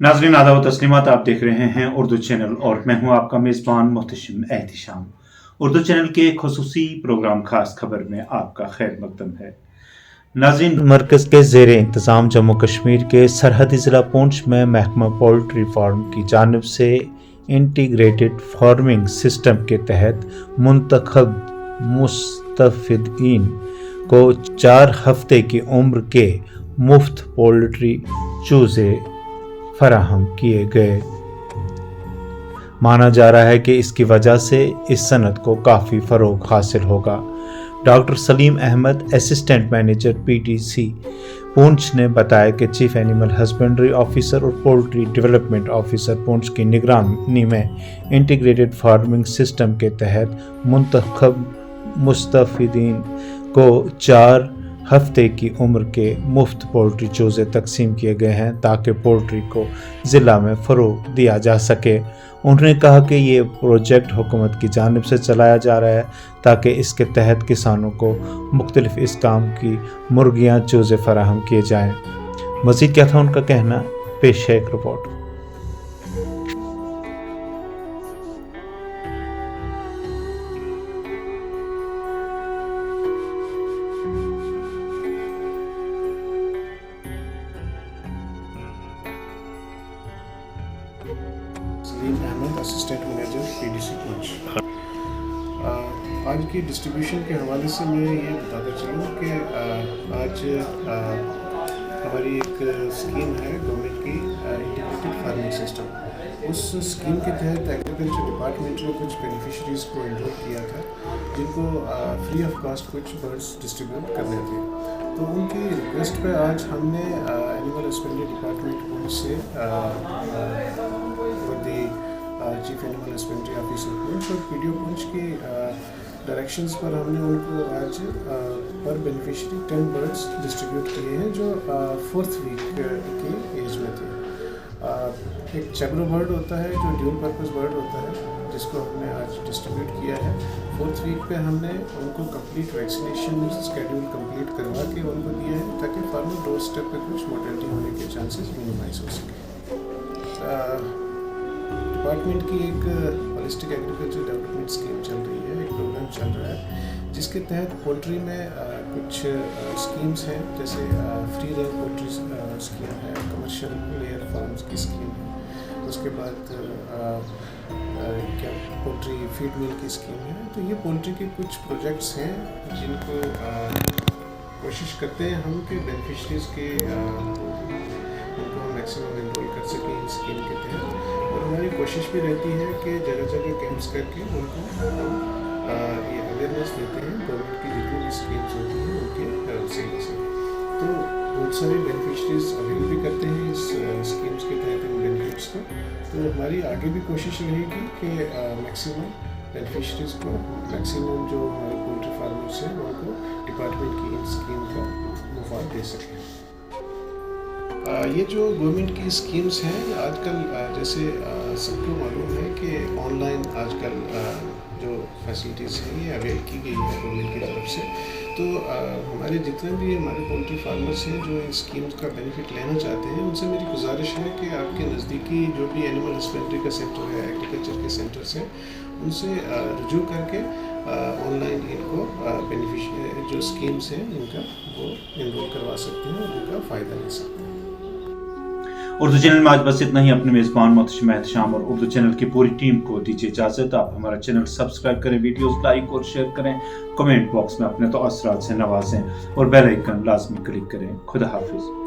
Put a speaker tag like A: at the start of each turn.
A: नाज़रीन आदाब व तस्लीमात, आप देख रहे हैं उर्दू चैनल और मैं हूं आपका मेज़बान मोहतशिम एहतिशाम। उर्दू चैनल के खुसूसी प्रोग्राम खास खबर में आपका खैर मकदम है। नाज़रीन, मरकज़ के ज़ेर इंतज़ाम जम्मू कश्मीर के सरहदी ज़िला पुंछ में महकमा पोल्ट्री फार्म की जानिब से इंटीग्रेटेड फार्मिंग सिस्टम के तहत मुंतखब मुस्तफ़िदीन को 4 हफ्ते की उम्र के मुफ्त पोल्ट्री चूज़े फराहम किए गए। माना जा रहा है कि इसकी वजह से इस सनत को काफ़ी फ़रोग हासिल होगा। Doctor Saleem Ahmad, assistant manager PTC Poonch ने बताया कि चीफ एनिमल हस्बेंड्री ऑफिसर और पोल्ट्री डेवलपमेंट ऑफिसर पुंछ की निगरानी में इंटीग्रेटेड फार्मिंग सिस्टम के तहत मुंतखब मुस्तफ़िदीन को 4 हफ्ते की उम्र के मुफ्त पोल्ट्री चूज़े तकसीम किए गए हैं ताकि पोल्ट्री को ज़िला में फ़रोग दिया जा सके। उन्होंने कहा कि ये प्रोजेक्ट हुकूमत की जानिब से चलाया जा रहा है ताकि इसके तहत किसानों को मुख्तलिफ इस्काम की मुर्गियाँ चूज़े फराहम किए जाएँ। मज़ीद क्या था उनका कहना, पेश है एक report.
B: Saleem Ahmad, assistant manager PTC Poonch. आज की डिस्ट्रीब्यूशन के हवाले से मैं ये बताता चलूँ कि आज हमारी एक स्कीम है गवर्नमेंट की, इंटीग्रेटेड फार्मिंग सिस्टम। उस स्कीम के तहत एग्रीकल्चर डिपार्टमेंट ने कुछ बेनिफिशरीज़ को एनरोल किया था जिनको फ्री ऑफ कॉस्ट कुछ बर्ड्स डिस्ट्रीब्यूट करने थे। तो उनकी रिक्वेस्ट पे आज हमने एनिमल हस्बेंड्री डिपार्टमेंट पुंछ से chief animal husbandry officer Poonch और PDO पुंछ की डायरेक्शंस पर हमने उनको आज पर बेनिफिशरी 10 बर्ड्स डिस्ट्रीब्यूट किए हैं जो 4th वीक की एज में थे। एक चैब्रो बर्ड होता है जो ड्यूल पर्पस बर्ड होता है जिसको हमने आज डिस्ट्रीब्यूट किया है। 4th वीक पे हमने उनको कंप्लीट वैक्सीनेशन स्केड्यूल कंप्लीट करवा के उनको दिया है ताकि फार्मर डोर स्टेप पे कुछ मोर्टेलिटी होने के चांसेस मिनिमाइज हो सके। डिपार्टमेंट की एक होलिस्टिक एग्रीकल्चर डेवलपमेंट स्कीम चल रही है, एक प्रोग्राम चल रहा है जिसके तहत पोल्ट्री में कुछ स्कीम्स हैं, जैसे फ्री रेंज पोल्ट्री स्कीम है, कमर्शियल लेयर फार्म्स की स्कीम है, उसके बाद क्या पोल्ट्री फीड मिल की स्कीम है। तो ये पोल्ट्री के कुछ प्रोजेक्ट्स हैं जिनको कोशिश करते हैं हम कि बेनिफिशरीज़ के उनको मैक्सिमम एनरोल कर सकें इन स्कीम के तहत। और हमारी कोशिश भी रहती है कि जगह जगह कैंप्स करके उनको ये अवेयरनेस देते हैं गवर्नमेंट की जितनी भी स्कीम्स होती हैं उनके सेवा से। तो बहुत सारे बेनिफिशरीज अवेल भी करते हैं इस स्कीम्स के तहत इन बेनिफिट्स को। तो हमारी आगे भी कोशिश रहेगी कि मैक्सिमम बेनिफिशरीज को, मैक्सिमम जो हमारे पोल्ट्री फार्मर्स हैं उनको डिपार्टमेंट की इन स्कीम का मुफाद दे सकें। ये जो गवर्नमेंट की स्कीम्स हैं आजकल, जैसे सबको मालूम है कि ऑनलाइन आजकल जो फैसिलिटीज़ हैं ये अवेल की गई है गवर्नमेंट की तरफ से। तो हमारे जितने भी हमारे पोल्ट्री फार्मर्स हैं जो इन स्कीम्स का बेनिफिट लेना चाहते हैं उनसे मेरी गुजारिश है कि आपके नज़दीकी जो भी एनिमल हस्बेंड्री का सेंटर है, एग्रीकल्चर के सेंटर्स हैं, उनसे रुजू करके ऑनलाइन इनको बेनिफिट जो स्कीम्स हैं इनका वो एनरोल करवा सकते हैं और उनका फ़ायदा ले सकते हैं।
A: उर्दू चैनल में आज बस इतना ही। अपने मेज़बान मोहतशिम एहतिशाम और उर्दू चैनल की पूरी टीम को दीजिए इजाज़त। आप हमारा चैनल सब्सक्राइब करें, वीडियोस लाइक और शेयर करें, कमेंट बॉक्स में अपने तअस्सुरात से नवाजें और बेल आइकन लाजमी क्लिक करें। खुदा हाफिज़।